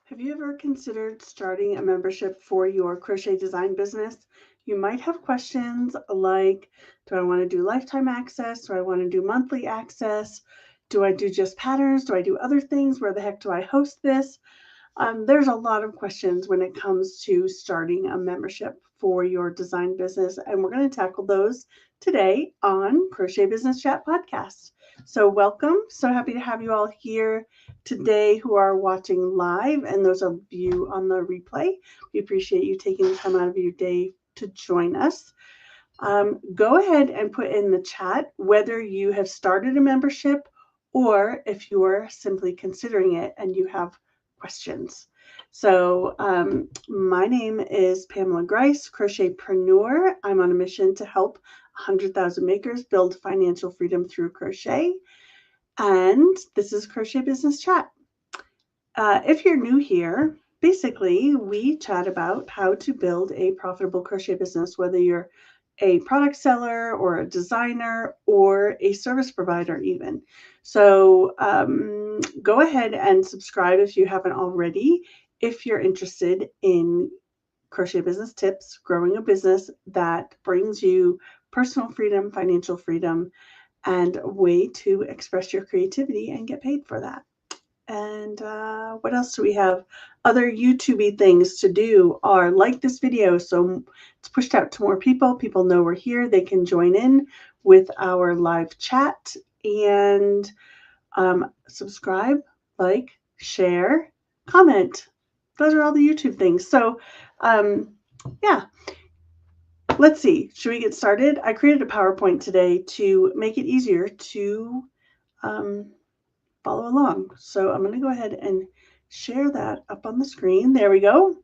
Have you ever considered starting a membership for your crochet design business? You might have questions like, do I want to do lifetime access? Do I want to do monthly access? Do I do just patterns? Do I do other things? Where the heck do I host this? There's a lot of questions when it comes to starting a membership for your design business, and we're going to tackle those today on Crochet Business Chat Podcast. So, welcome. So happy to have you all here today who are watching live, and those of you on the replay. We appreciate you taking the time out of your day to join us. Go ahead and put in the chat whether you have started a membership or if you are simply considering it and you have questions. So, my name is Pamela Grice, Crochetpreneur. I'm on a mission to help 100,000 makers build financial freedom through crochet. And this is Crochet Business Chat. If you're new here, basically we chat about how to build a profitable crochet business, whether you're a product seller or a designer or a service provider even. So go ahead and subscribe if you haven't already, if you're interested in crochet business tips, growing a business that brings you personal freedom, financial freedom, and a way to express your creativity and get paid for that. And what else do we have? Other YouTube things to do are like this video so it's pushed out to more people. People know we're here. They can join in with our live chat and subscribe, like, share, comment. Those are all the YouTube things. So, yeah, let's see. Should we get started? I created a PowerPoint today to make it easier to um, follow along. So I'm going to go ahead and share that up on the screen. There we go.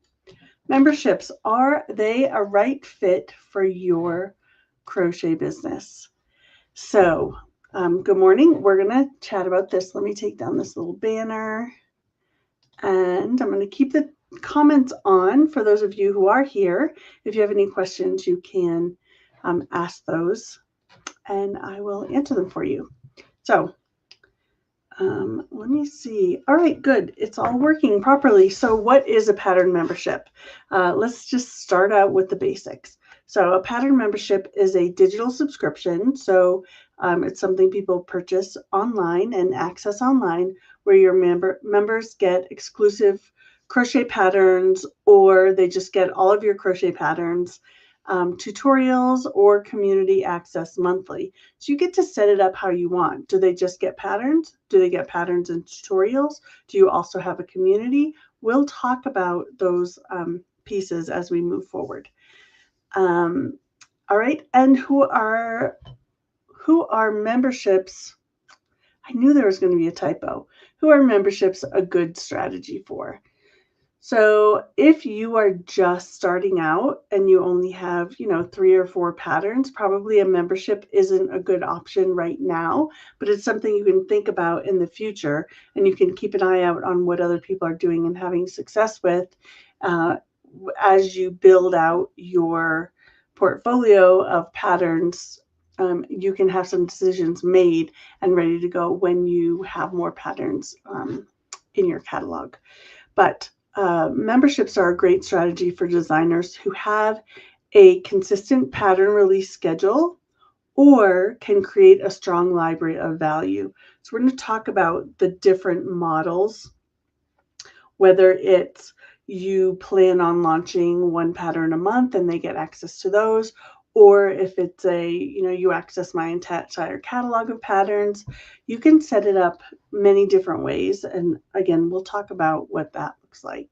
Memberships, are they a right fit for your crochet business? So, good morning. We're going to chat about this. Let me take down this little banner and I'm going to keep the comments on for those of you who are here. If you have any questions, you can ask those and I will answer them for you. So, let me see. All right, good. It's all working properly. So what is a pattern membership? Let's just start out with the basics. So a pattern membership is a digital subscription. So it's something people purchase online and access online where your members get exclusive crochet patterns or they just get all of your crochet patterns, tutorials, or community access monthly. So you get to set it up how you want. Do they just get patterns? Do they get patterns and tutorials? Do you also have a community? We'll talk about those pieces as we move forward. All right, and who are memberships? I knew there was going to be a typo. Who are memberships a good strategy for? So if you are just starting out and you only have, 3 or 4 patterns, probably a membership isn't a good option right now, but it's something you can think about in the future and you can keep an eye out on what other people are doing and having success with as you build out your portfolio of patterns. You can have some decisions made and ready to go when you have more patterns in your catalog. But memberships are a great strategy for designers who have a consistent pattern release schedule or can create a strong library of value. So we're going to talk about the different models, whether it's you plan on launching one pattern a month and they get access to those, or if it's you access my entire catalog of patterns. You can set it up many different ways. And again, we'll talk about what that looks like.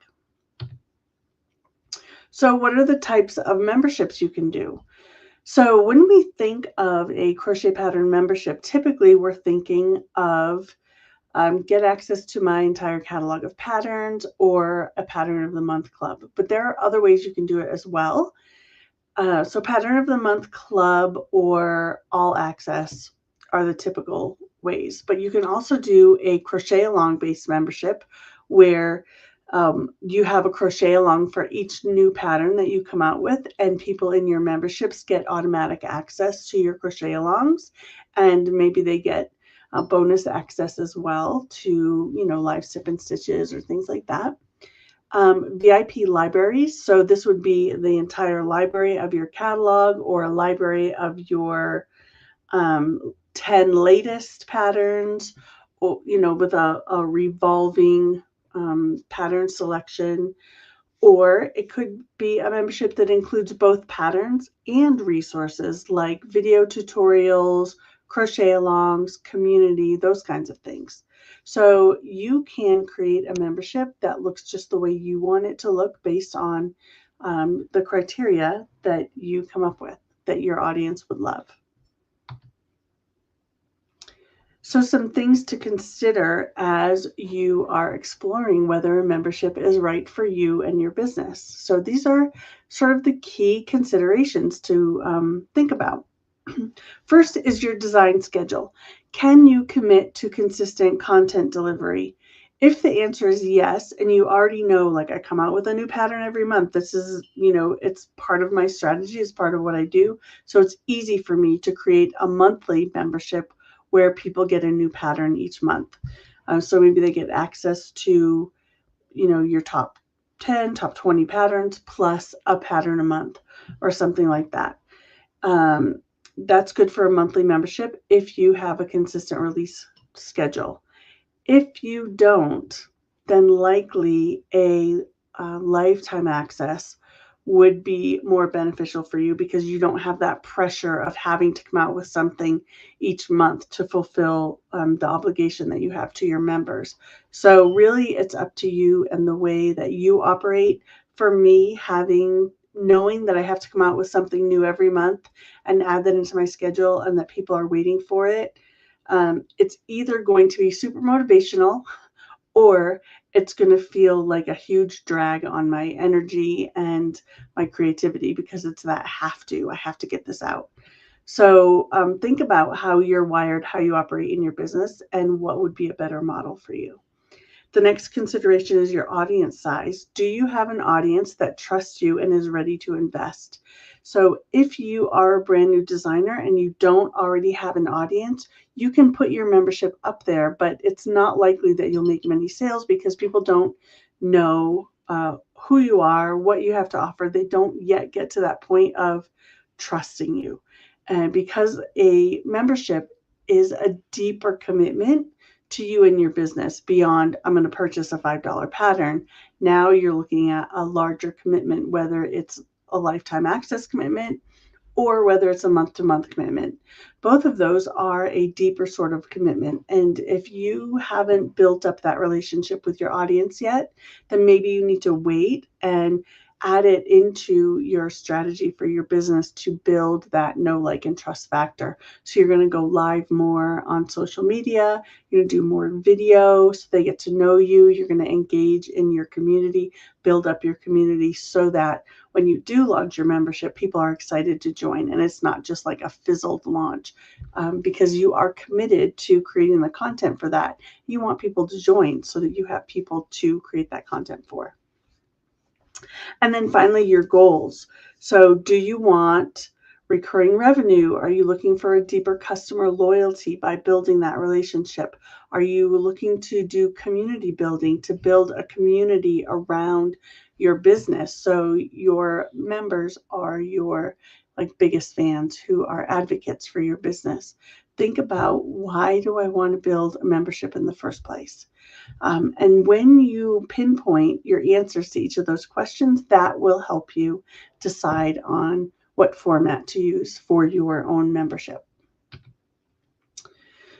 So what are the types of memberships you can do? So when we think of a crochet pattern membership, typically we're thinking of get access to my entire catalog of patterns or a pattern of the month club. But there are other ways you can do it as well. So pattern of the month club or all access are the typical ways. But you can also do a crochet along based membership where you have a crochet along for each new pattern that you come out with, and people in your memberships get automatic access to your crochet alongs, and maybe they get bonus access as well to live sip and stitches or things like that. VIP libraries. So this would be the entire library of your catalog or a library of your 10 latest patterns, or, with a revolving pattern selection. Or it could be a membership that includes both patterns and resources like video tutorials, crochet alongs, community, those kinds of things. So you can create a membership that looks just the way you want it to look based on the criteria that you come up with that your audience would love. So some things to consider as you are exploring whether a membership is right for you and your business. So these are sort of the key considerations to think about. First is your design schedule. Can you commit to consistent content delivery? If the answer is yes, and you already know, like, I come out with a new pattern every month, this is, it's part of my strategy, it's part of what I do. So it's easy for me to create a monthly membership where people get a new pattern each month. So maybe they get access to, your top 10, top 20 patterns plus a pattern a month or something like that. That's good for a monthly membership if you have a consistent release schedule. If you don't, then likely a lifetime access would be more beneficial for you because you don't have that pressure of having to come out with something each month to fulfill the obligation that you have to your members. So really it's up to you and the way that you operate. For me, knowing that I have to come out with something new every month and add that into my schedule and that people are waiting for it, it's either going to be super motivational or it's going to feel like a huge drag on my energy and my creativity because it's that I have to get this out. So think about how you're wired, how you operate in your business, and what would be a better model for you. The next consideration is your audience size. Do you have an audience that trusts you and is ready to invest? So if you are a brand new designer and you don't already have an audience, you can put your membership up there, but it's not likely that you'll make many sales because people don't know who you are, what you have to offer. They don't yet get to that point of trusting you. And because a membership is a deeper commitment to you and your business beyond, I'm going to purchase a $5 pattern. Now you're looking at a larger commitment, whether it's a lifetime access commitment or whether it's a month-to-month commitment. Both of those are a deeper sort of commitment. And if you haven't built up that relationship with your audience yet, then maybe you need to wait and add it into your strategy for your business to build that know, like, and trust factor. So you're going to go live more on social media. You're going to do more video so they get to know you. You're going to engage in your community, build up your community so that when you do launch your membership, people are excited to join. And it's not just like a fizzled launch because you are committed to creating the content for that. You want people to join so that you have people to create that content for. And then finally, your goals. So do you want recurring revenue? Are you looking for a deeper customer loyalty by building that relationship? Are you looking to do community building, to build a community around your business so your members are your biggest fans who are advocates for your business? Think about, why do I want to build a membership in the first place? And when you pinpoint your answers to each of those questions, that will help you decide on what format to use for your own membership.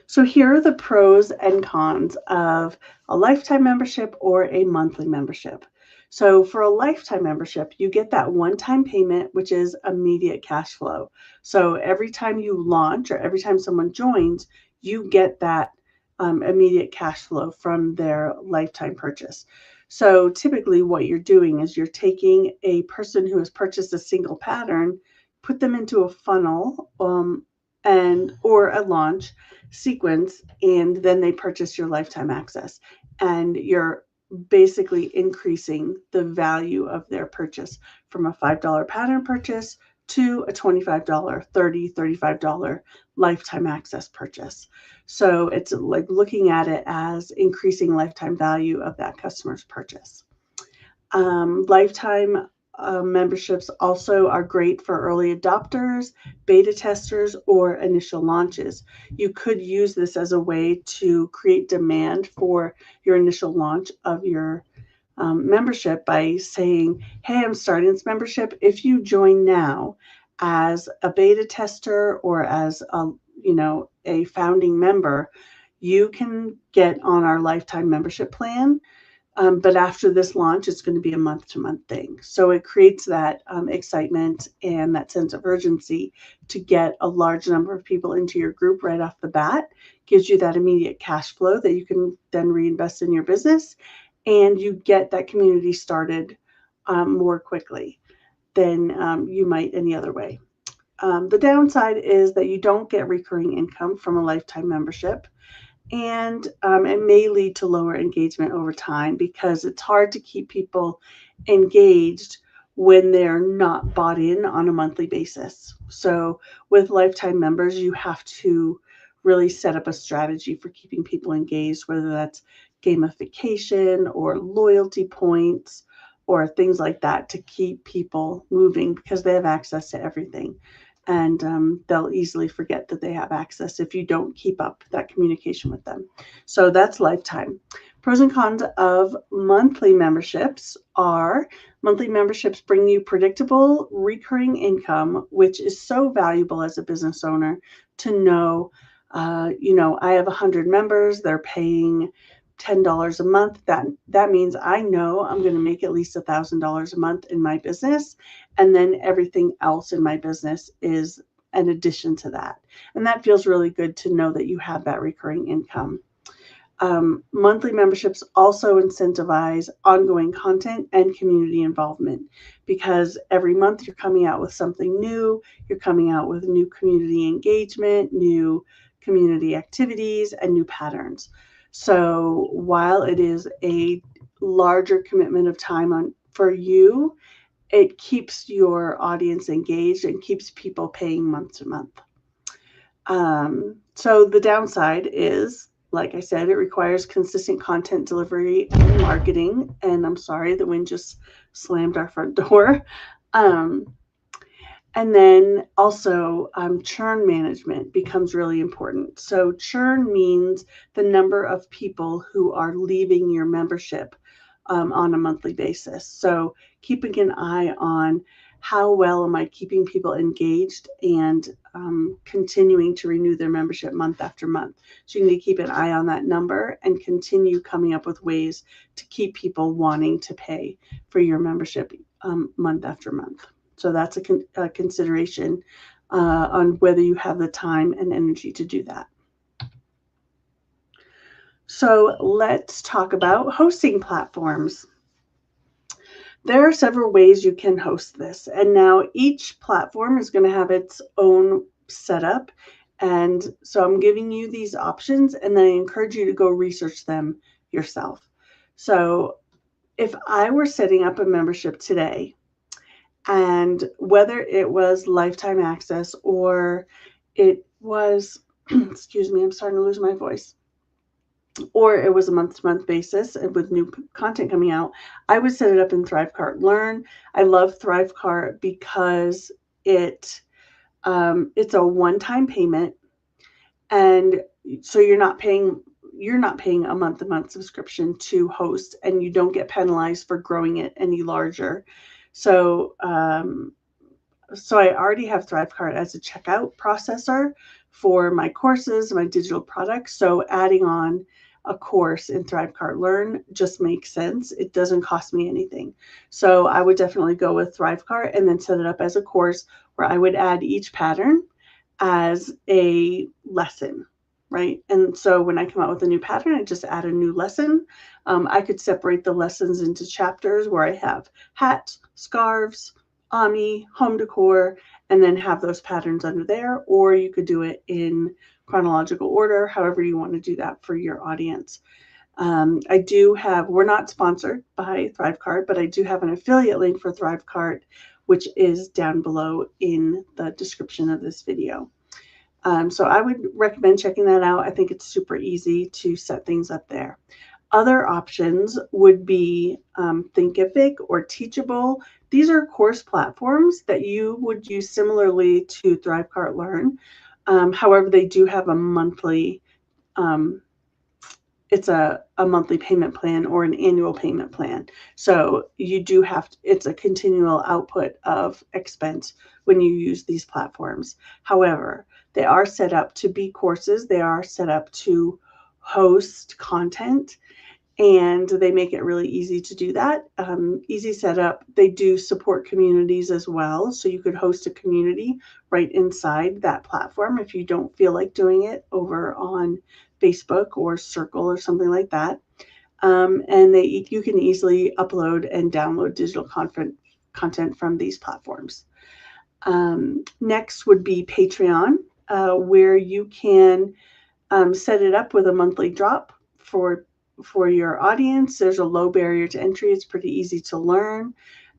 So here are the pros and cons of a lifetime membership or a monthly membership. So for a lifetime membership, you get that one-time payment, which is immediate cash flow. So every time you launch or every time someone joins, you get that immediate cash flow from their lifetime purchase. So typically what you're doing is you're taking a person who has purchased a single pattern, put them into a funnel or a launch sequence, and then they purchase your lifetime access. And you're basically increasing the value of their purchase from a $5 pattern purchase to a $25, $30, $35 lifetime access purchase. So it's like looking at it as increasing lifetime value of that customer's purchase. Lifetime memberships also are great for early adopters, beta testers, or initial launches. You could use this as a way to create demand for your initial launch of your membership by saying, hey, I'm starting this membership. If you join now as a beta tester or as a founding member, you can get on our lifetime membership plan. But after this launch, it's going to be a month-to-month thing. So it creates that excitement and that sense of urgency to get a large number of people into your group right off the bat. Gives you that immediate cash flow that you can then reinvest in your business, and you get that community started more quickly than you might any other way. The downside is that you don't get recurring income from a lifetime membership. And it may lead to lower engagement over time because it's hard to keep people engaged when they're not bought in on a monthly basis. So with lifetime members, you have to really set up a strategy for keeping people engaged, whether that's gamification or loyalty points or things like that, to keep people moving because they have access to everything. And they'll easily forget that they have access if you don't keep up that communication with them. So that's lifetime. Pros and cons of monthly memberships are: monthly memberships bring you predictable, recurring income, which is so valuable as a business owner to know, I have 100 members, they're paying $10 a month. That means I know I'm going to make at least $1,000 a month in my business, and then everything else in my business is an addition to that. And that feels really good to know that you have that recurring income. Monthly memberships also incentivize ongoing content and community involvement because every month you're coming out with something new, you're coming out with new community engagement, new community activities, and new patterns. So while it is a larger commitment of time for you, it keeps your audience engaged and keeps people paying month to month. So the downside is, like I said, it requires consistent content delivery and marketing. And I'm sorry, the wind just slammed our front door. And then also churn management becomes really important. So churn means the number of people who are leaving your membership on a monthly basis. So keeping an eye on how well am I keeping people engaged and continuing to renew their membership month after month. So you need to keep an eye on that number and continue coming up with ways to keep people wanting to pay for your membership month after month. So that's a consideration on whether you have the time and energy to do that. So let's talk about hosting platforms. There are several ways you can host this. And now each platform is going to have its own setup. And so I'm giving you these options, and then I encourage you to go research them yourself. So if I were setting up a membership today, and whether it was lifetime access or it was, excuse me, I'm starting to lose my voice, or it was a month-to-month basis with new content coming out, I would set it up in ThriveCart Learn. I love ThriveCart because it's a one-time payment, and so you're not paying a month-to-month subscription to host, and you don't get penalized for growing it any larger. So I already have ThriveCart as a checkout processor for my courses, my digital products. So adding on a course in ThriveCart Learn just makes sense. It doesn't cost me anything. So I would definitely go with ThriveCart and then set it up as a course where I would add each pattern as a lesson, right? And so when I come out with a new pattern, I just add a new lesson. I could separate the lessons into chapters where I have hats, scarves, Ami, home decor, and then have those patterns under there, or you could do it in chronological order, however you want to do that for your audience. We're not sponsored by ThriveCart, but I do have an affiliate link for ThriveCart, which is down below in the description of this video. So I would recommend checking that out. I think it's super easy to set things up there. Other options would be Thinkific or Teachable. These are course platforms that you would use similarly to Thrivecart Learn. However, they do have a monthly, it's a monthly payment plan or an annual payment plan. So you do have to, it's a continual output of expense when you use these platforms. However, they are set up to be courses. They are set up to host content, and they make it really easy to do that. Easy setup. They do support communities as well. So you could host a community right inside that platform if you don't feel like doing it over on Facebook or Circle or something like that. And you can easily upload and download digital content from these platforms. Next would be Patreon, where you can set it up with a monthly drop for your audience. There's a low barrier to entry. It's pretty easy to learn.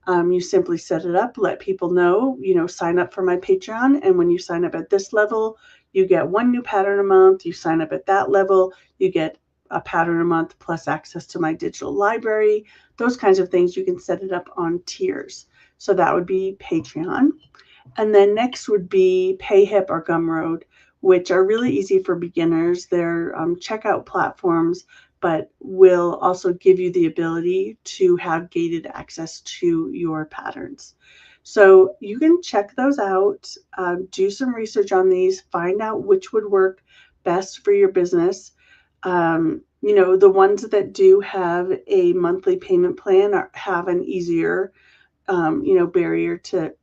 You simply set it up, let people know, sign up for my Patreon. And when you sign up at this level, you get one new pattern a month. You sign up at that level, you get a pattern a month plus access to my digital library. Those kinds of things, you can set it up on tiers. So that would be Patreon. And then next would be Payhip or Gumroad, which are really easy for beginners. They're checkout platforms, but will also give you the ability to have gated access to your patterns. So you can check those out, do some research on these, find out which would work best for your business. The ones that do have a monthly payment plan have an easier barrier to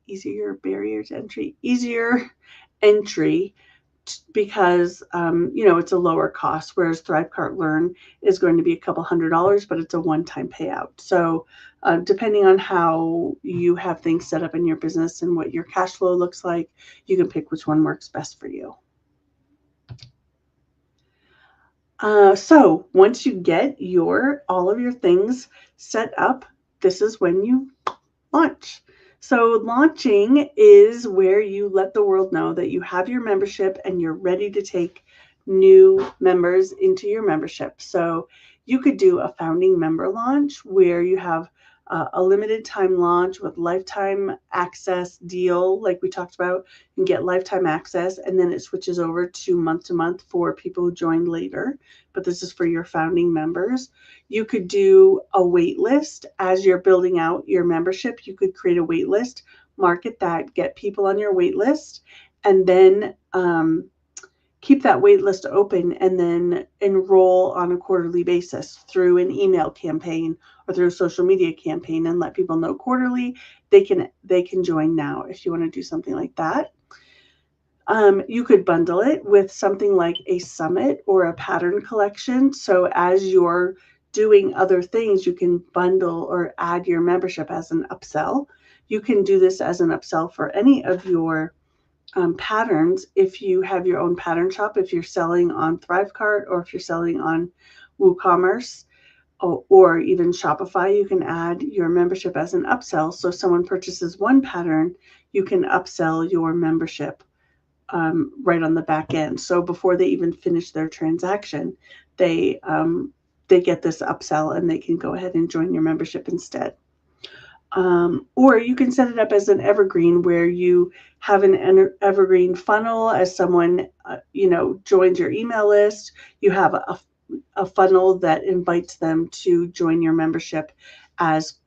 entry because it's a lower cost, whereas Thrivecart Learn is going to be a couple $100, but it's a one-time payout. So depending on how you have things set up in your business and what your cash flow looks like, you can pick which one works best for you. So once you get all of your things set up, this is when you launch. So launching is where you let the world know that you have your membership and you're ready to take new members into your membership. So you could do a founding member launch where you have a limited time launch with lifetime access deal, like we talked about. You can get lifetime access, and then it switches over to month for people who join later. But this is for your founding members. You could do a wait list as you're building out your membership. You could create a wait list, market that, get people on your wait list, and then keep that wait list open and then enroll on a quarterly basis through an email campaign or through a social media campaign, and let people know quarterly they can join now if you want to do something like that. You could bundle it with something like a summit or a pattern collection. So as you're doing other things, you can bundle or add your membership as an upsell. You can do this as an upsell for any of your patterns. If you have your own pattern shop, if you're selling on Thrivecart or if you're selling on WooCommerce or even Shopify, you can add your membership as an upsell. So if someone purchases one pattern, you can upsell your membership right on the back end. So before they even finish their transaction, they get this upsell and they can go ahead and join your membership instead. Or you can set it up as an evergreen where you have an evergreen funnel. As someone joins your email list, you have a funnel that invites them to join your membership as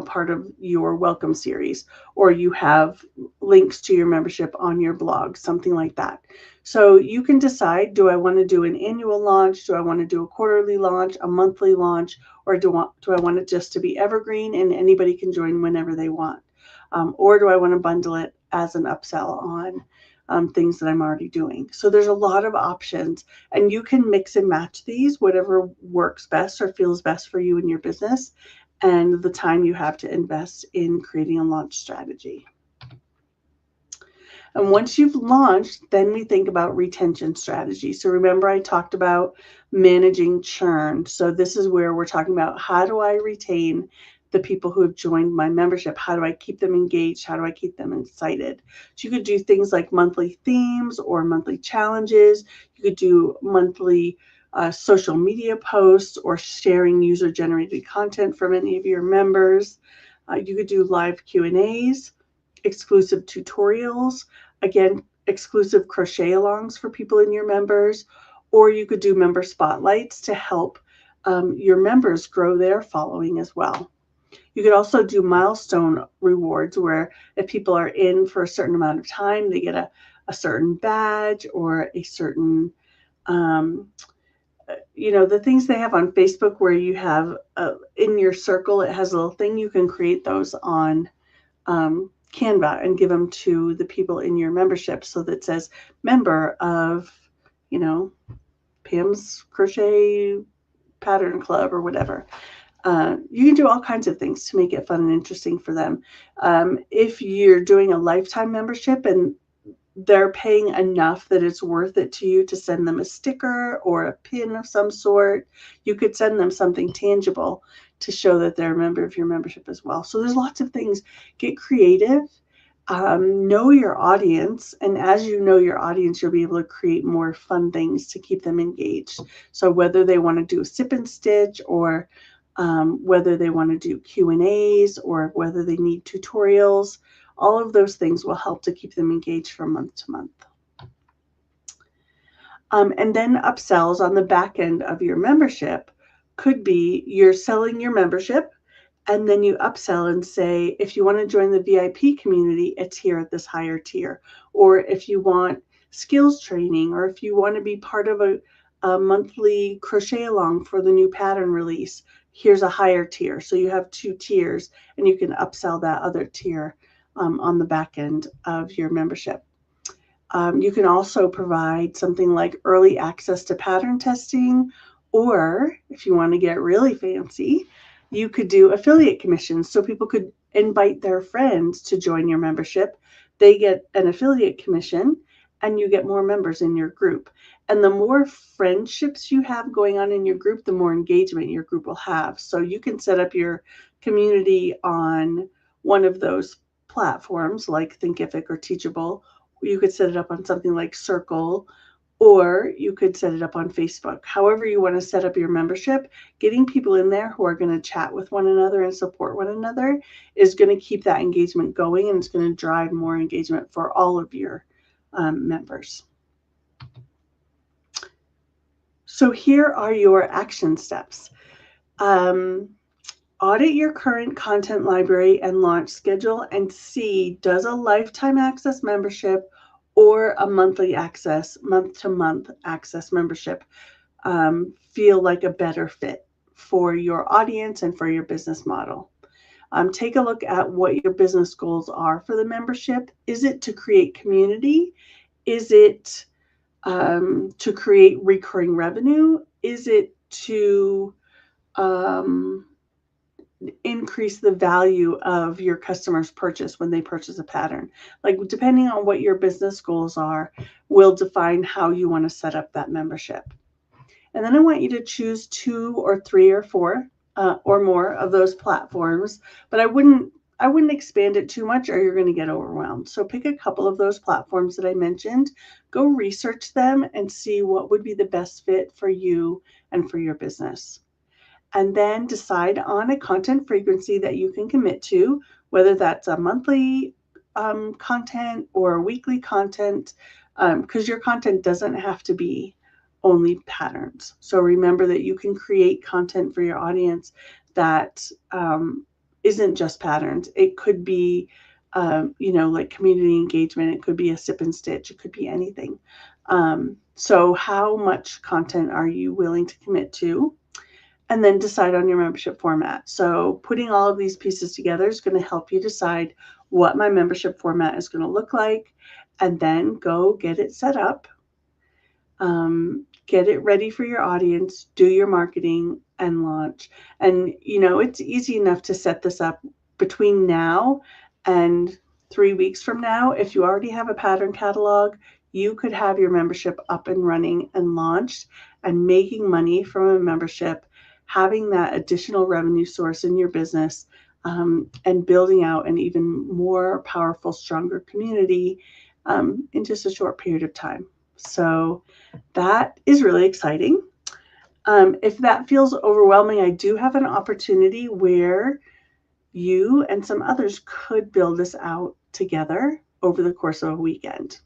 part of your welcome series, or you have links to your membership on your blog, something like that. So you can decide, do I want to do an annual launch? Do I want to do a quarterly launch, a monthly launch, or do I want it just to be evergreen and anybody can join whenever they want? Or do I want to bundle it as an upsell on things that I'm already doing? So there's a lot of options, and you can mix and match these, whatever works best or feels best for you and your business, and the time you have to invest in creating a launch strategy. And once you've launched, then we think about retention strategy. So remember, I talked about managing churn. So this is where we're talking about, how do I retain the people who have joined my membership? How do I keep them engaged? How do I keep them excited? So you could do things like monthly themes or monthly challenges. You could do monthly social media posts or sharing user-generated content from any of your members. You could do live Q&As, exclusive tutorials, again, exclusive crochet alongs for people in your members, or you could do member spotlights to help your members grow their following as well. You could also do milestone rewards where if people are in for a certain amount of time, they get a certain badge or a certain, the things they have on Facebook where you have in your circle, it has a little thing. You can create those on Canva and give them to the people in your membership so that says member of, Pam's Crochet Pattern Club or whatever. You can do all kinds of things to make it fun and interesting for them. If you're doing a lifetime membership and they're paying enough that it's worth it to you to send them a sticker or a pin of some sort, you could send them something tangible to show that they're a member of your membership as well. So there's lots of things. Get creative. Know your audience, and as you know your audience, you'll be able to create more fun things to keep them engaged. So whether they want to do a sip and stitch, or whether they want to do Q&As, or whether they need tutorials, all of those things will help to keep them engaged from month to month. And then upsells on the back end of your membership could be you're selling your membership, and then you upsell and say, if you want to join the VIP community, it's here at this higher tier. Or if you want skills training, or if you want to be part of a monthly crochet along for the new pattern release, here's a higher tier. So you have 2 tiers, and you can upsell that other tier on the back end of your membership. You can also provide something like early access to pattern testing, or if you want to get really fancy, you could do affiliate commissions. So people could invite their friends to join your membership. They get an affiliate commission, and you get more members in your group. And the more friendships you have going on in your group, the more engagement your group will have. So you can set up your community on one of those platforms like Thinkific or Teachable. You could set it up on something like Circle, or you could set it up on Facebook. However you want to set up your membership, getting people in there who are going to chat with one another and support one another is going to keep that engagement going, and it's going to drive more engagement for all of your members. So here are your action steps. Audit your current content library and launch schedule and see, does a lifetime access membership or a monthly access, month-to-month access membership feel like a better fit for your audience and for your business model? Take a look at what your business goals are for the membership. Is it to create community? Is it to create recurring revenue? Is it to increase the value of your customers' purchase when they purchase a pattern? Like, depending on what your business goals are, will define how you want to set up that membership. And then I want you to choose 2 or 3 or 4 or more of those platforms, but I wouldn't expand it too much or you're going to get overwhelmed. So pick a couple of those platforms that I mentioned, go research them and see what would be the best fit for you and for your business. And then decide on a content frequency that you can commit to, whether that's a monthly content or weekly content, because your content doesn't have to be only patterns. So remember that you can create content for your audience that isn't just patterns. It could be, like community engagement. It could be a sip and stitch. It could be anything. So how much content are you willing to commit to? And then decide on your membership format. So putting all of these pieces together is going to help you decide what my membership format is going to look like, and then go get it set up, get it ready for your audience, do your marketing, and launch. And, it's easy enough to set this up between now and 3 weeks from now. If you already have a pattern catalog, you could have your membership up and running and launched and making money from a membership, having that additional revenue source in your business, and building out an even more powerful, stronger community in just a short period of time. So that is really exciting. If that feels overwhelming, I do have an opportunity where you and some others could build this out together over the course of a weekend.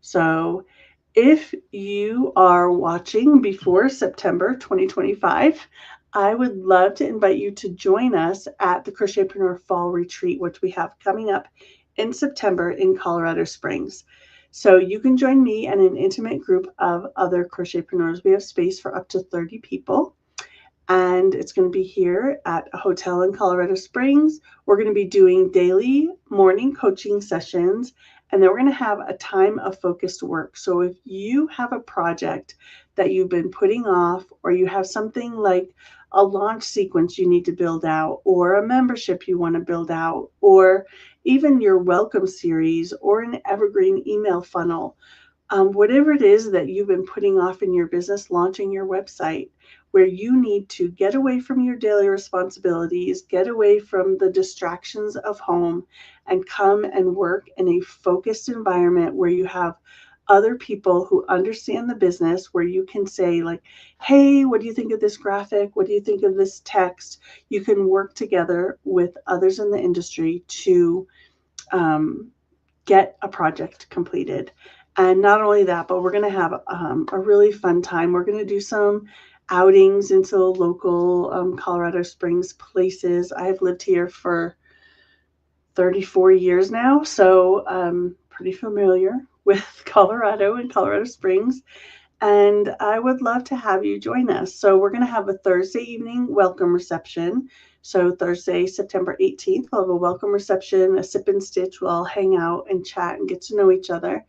So if you are watching before September 2025, I would love to invite you to join us at the Crochetpreneur Fall Retreat, which we have coming up in September in Colorado Springs. So you can join me and an intimate group of other crochetpreneurs. We have space for up to 30 people. And it's going to be here at a hotel in Colorado Springs. We're going to be doing daily morning coaching sessions, and then we're going to have a time of focused work. So if you have a project that you've been putting off, or you have something like a launch sequence you need to build out, or a membership you want to build out, or even your welcome series, or an evergreen email funnel, whatever it is that you've been putting off in your business, launching your website, where you need to get away from your daily responsibilities, get away from the distractions of home, and come and work in a focused environment where you have other people who understand the business, where you can say like, hey, what do you think of this graphic? What do you think of this text? You can work together with others in the industry to get a project completed. And not only that, but we're going to have a really fun time. We're going to do some outings into local Colorado Springs places. I have lived here for 34 years now, so I'm pretty familiar with Colorado and Colorado Springs. And I would love to have you join us. So we're going to have a Thursday evening welcome reception. So Thursday, September 18th, we'll have a welcome reception, a sip and stitch. We'll all hang out and chat and get to know each other.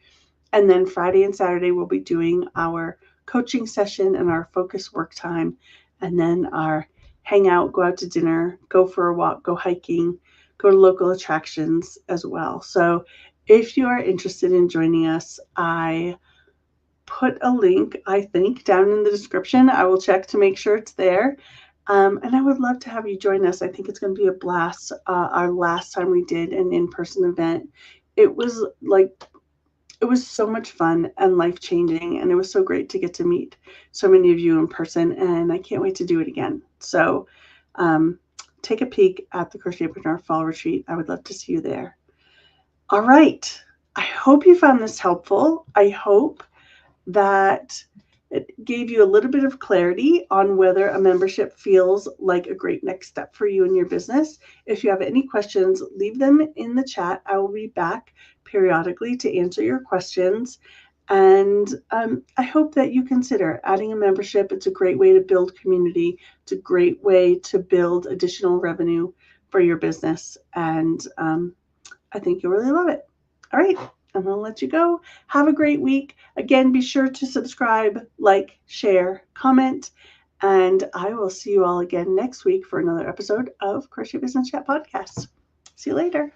And then Friday and Saturday, we'll be doing our coaching session and our focus work time. And then our hang out, go out to dinner, go for a walk, go hiking, go to local attractions as well. So if you are interested in joining us, I put a link, I think, down in the description. I will check to make sure it's there. And I would love to have you join us. I think it's going to be a blast. Our last time we did an in-person event, it was so much fun and life-changing, and it was so great to get to meet so many of you in person, and I can't wait to do it again. So take a peek at the Crochetpreneur Fall Retreat. I would love to see you there. All right. I hope you found this helpful. I hope that it gave you a little bit of clarity on whether a membership feels like a great next step for you in your business. If you have any questions, leave them in the chat. I will be back periodically to answer your questions. And I hope that you consider adding a membership. It's a great way to build community. It's a great way to build additional revenue for your business. And I think you'll really love it. All right. I'm going to let you go. Have a great week. Again, be sure to subscribe, like, share, comment, and I will see you all again next week for another episode of Crochet Business Chat Podcast. See you later.